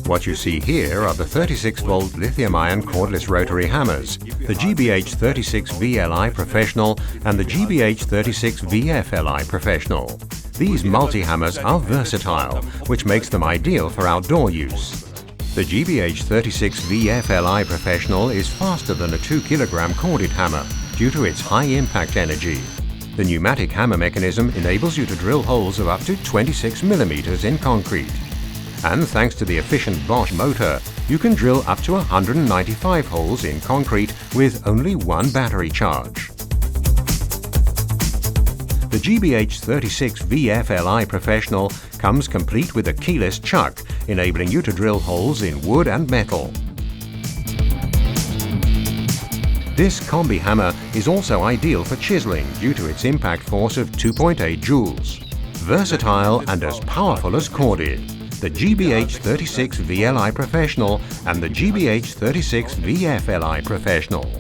What you see here are the 36-volt lithium-ion cordless rotary hammers, the GBH 36VLI Professional and the GBH 36VFLI Professional. These multi-hammers are versatile, which makes them ideal for outdoor use. The GBH 36VFLI Professional is faster than a 2 kg corded hammer due to its high impact energy. The pneumatic hammer mechanism enables you to drill holes of up to 26 mm in concrete. And thanks to the efficient Bosch motor, you can drill up to 195 holes in concrete with only one battery charge. The GBH 36VFLI Professional comes complete with a keyless chuck, enabling you to drill holes in wood and metal. This combi hammer is also ideal for chiseling due to its impact force of 2.8 joules. Versatile and as powerful as corded, the GBH 36VLI Professional and the GBH 36VFLI Professional.